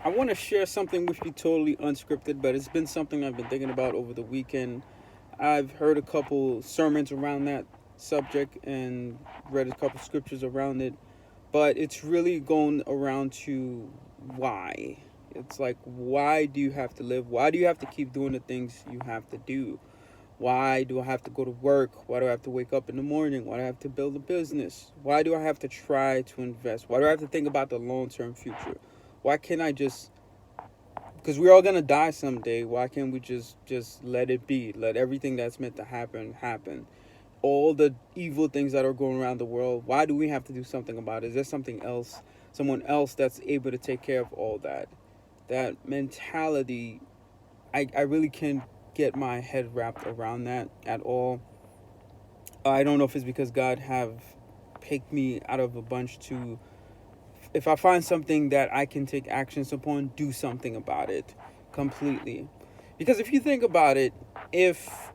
I want to share something with you totally unscripted, but it's been something I've been thinking about over the weekend. I've heard a couple sermons around that subject and read a couple scriptures around it, but it's really going around to why. It's like, why do you have to live? Why do you have to keep doing the things you have to do? Why do I have to go to work? Why do I have to wake up in the morning? Why do I have to build a business? Why do I have to try to invest? Why do I have to think about the long term future? Why can't I just, because we're all gonna die someday, why can't we just let it be? Let everything that's meant to happen happen. All the evil things that are going around the world, why do we have to do something about it? Is there something else, someone else that's able to take care of all that? That mentality, I really can't get my head wrapped around that at all. I don't know if it's because God have picked me out of a bunch to, if I find something that I can take actions upon, do something about it completely. Because if you think about it, if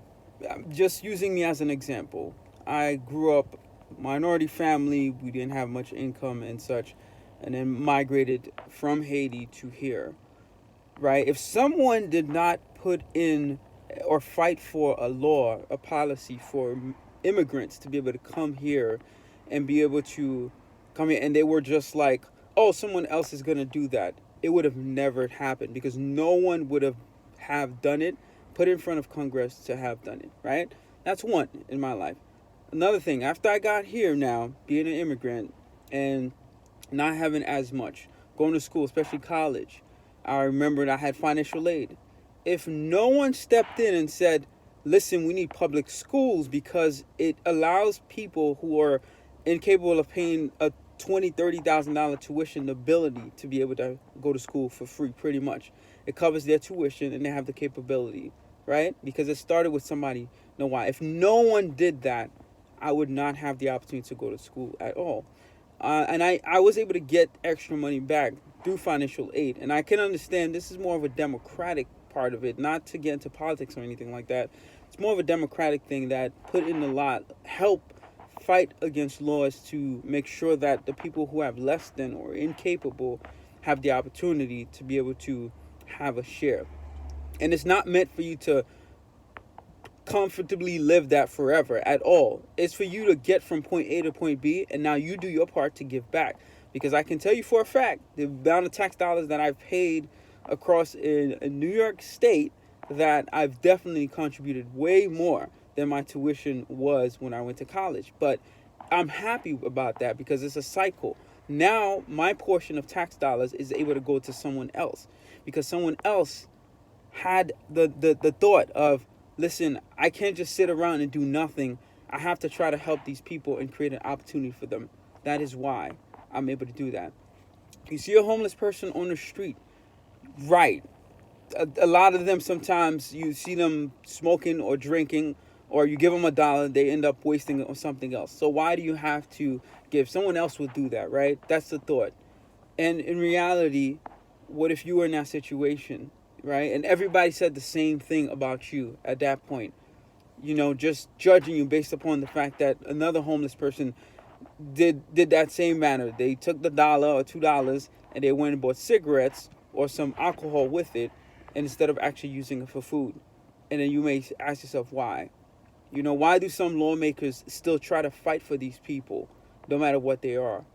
just using me as an example, I grew up minority family, we didn't have much income and such, and then migrated from Haiti to here, right? If someone did not put in or fight for a law, a policy for immigrants to be able to come here and be able to come here, and they were just like, oh, someone else is going to do that, it would have never happened because no one would have done it, put it in front of Congress to have done it, right? That's one in my life. Another thing, after I got here now, being an immigrant and not having as much, going to school, especially college, I remembered I had financial aid. If no one stepped in and said, listen, we need public schools because it allows people who are incapable of paying a $20,000, $30,000 tuition the ability to be able to go to school for free, pretty much. It covers their tuition and they have the capability, right? Because it started with somebody. Know why? If no one did that, I would not have the opportunity to go to school at all. And I was able to get extra money back through financial aid. And I can understand this is more of a democratic part of it, not to get into politics or anything like that. It's more of a democratic thing that put in a lot, help fight against laws to make sure that the people who have less than or incapable have the opportunity to be able to have a share. And it's not meant for you to comfortably live that forever at all. It's for you to get from point A to point B, and now you do your part to give back. Because I can tell you for a fact, the amount of tax dollars that I've paid across in New York State, that I've definitely contributed way more than my tuition was when I went to college. But I'm happy about that because it's a cycle. Now my portion of tax dollars is able to go to someone else because someone else had the thought of, listen, I can't just sit around and do nothing. I have to try to help these people and create an opportunity for them. That is why I'm able to do that. You see a homeless person on the street, right? A lot of them, sometimes you see them smoking or drinking, or you give them $1, they end up wasting it on something else. So why do you have to give? Someone else will do that, right? That's the thought. And in reality, what if you were in that situation, right? And everybody said the same thing about you at that point, just judging you based upon the fact that another homeless person did that same manner. They took the dollar or $2 and they went and bought cigarettes or some alcohol with it, instead of actually using it for food. And then you may ask yourself why. Why do some lawmakers still try to fight for these people, no matter what they are?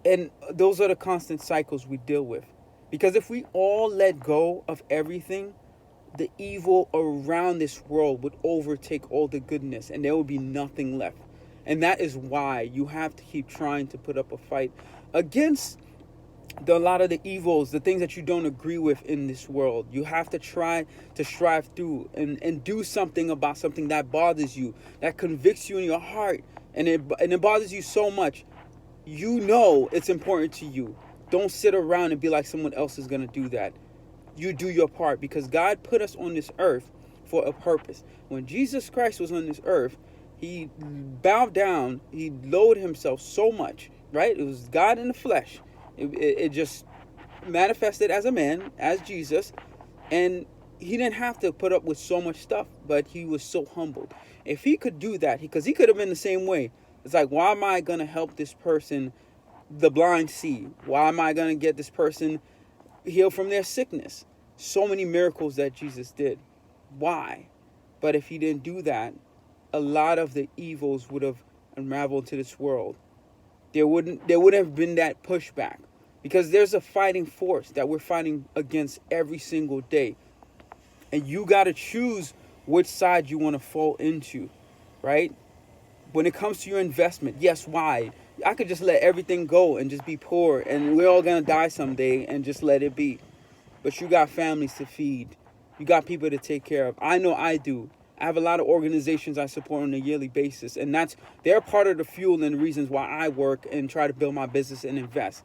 And those are the constant cycles we deal with. Because if we all let go of everything, the evil around this world would overtake all the goodness and there would be nothing left. And that is why you have to keep trying to put up a fight against a lot of the evils, the things that you don't agree with in this world. You have to try to strive through and do something about something that bothers you, that convicts you in your heart, and it bothers you so much. It's important to you. Don't sit around and be like someone else is going to do that. You do your part because God put us on this earth for a purpose. When Jesus Christ was on this earth, he bowed down, he lowered himself so much, right? It was God in the flesh. It just manifested as a man, as Jesus, and he didn't have to put up with so much stuff, but he was so humbled. If he could do that, because he could have been the same way. It's like, why am I going to help this person, the blind, see? Why am I going to get this person heal from their sickness. So many miracles that Jesus did. Why? But if he didn't do that, a lot of the evils would have unraveled to this world. There wouldn't have been that pushback, because there's a fighting force that we're fighting against every single day, and you got to choose which side you want to fall into, right? When it comes to your investment, yes, why? I could just let everything go and just be poor, and we're all gonna die someday, and just let it be. But you got families to feed. You got people to take care of. I know I do. I have a lot of organizations I support on a yearly basis, and they're part of the fuel and the reasons why I work and try to build my business and invest.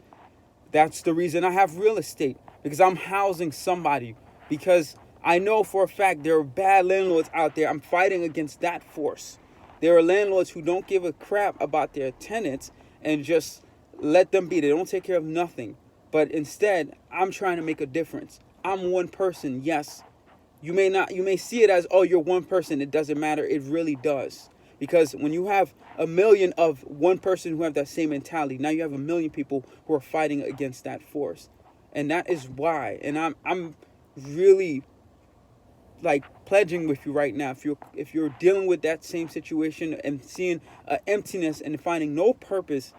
That's the reason I have real estate, because I'm housing somebody. Because I know for a fact there are bad landlords out there. I'm fighting against that force. There are landlords who don't give a crap about their tenants and just let them be. They don't take care of nothing. But instead, I'm trying to make a difference. I'm one person, yes. You may see it as, oh, you're one person. It doesn't matter. It really does. Because when you have a million of one person who have that same mentality, now you have a million people who are fighting against that force. And that is why. And I'm really like pledging with you right now. If you're dealing with that same situation and seeing emptiness and finding no purpose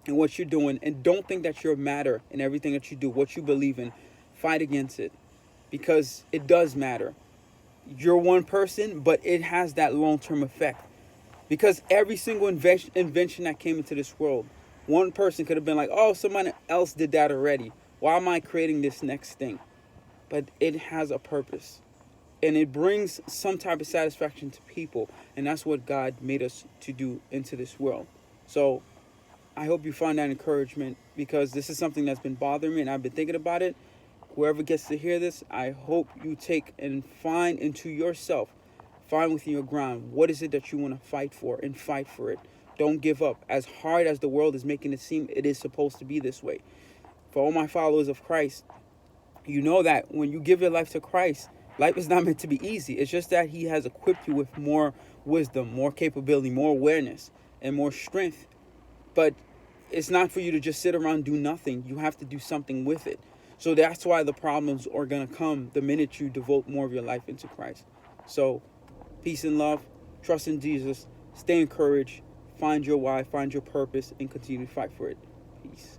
in what you're doing, and don't think that you're matter in everything that you do, what you believe in, fight against it, because it does matter. You're one person, but it has that long-term effect. Because every single invention that came into this world, one person could have been like, oh, somebody else did that already. Why am I creating this next thing? But it has a purpose. And it brings some type of satisfaction to people. And that's what God made us to do into this world. So I hope you find that encouragement, because this is something that's been bothering me and I've been thinking about it. Whoever gets to hear this, I hope you take and find into yourself, find within your ground, what is it that you want to fight for, and fight for it. Don't give up. As hard as the world is making it seem, it is supposed to be this way. For all my followers of Christ, you know that when you give your life to Christ, life is not meant to be easy. It's just that he has equipped you with more wisdom, more capability, more awareness, and more strength. But it's not for you to just sit around and do nothing. You have to do something with it. So that's why the problems are going to come the minute you devote more of your life into Christ. So peace and love. Trust in Jesus. Stay encouraged. Find your why. Find your purpose. And continue to fight for it. Peace.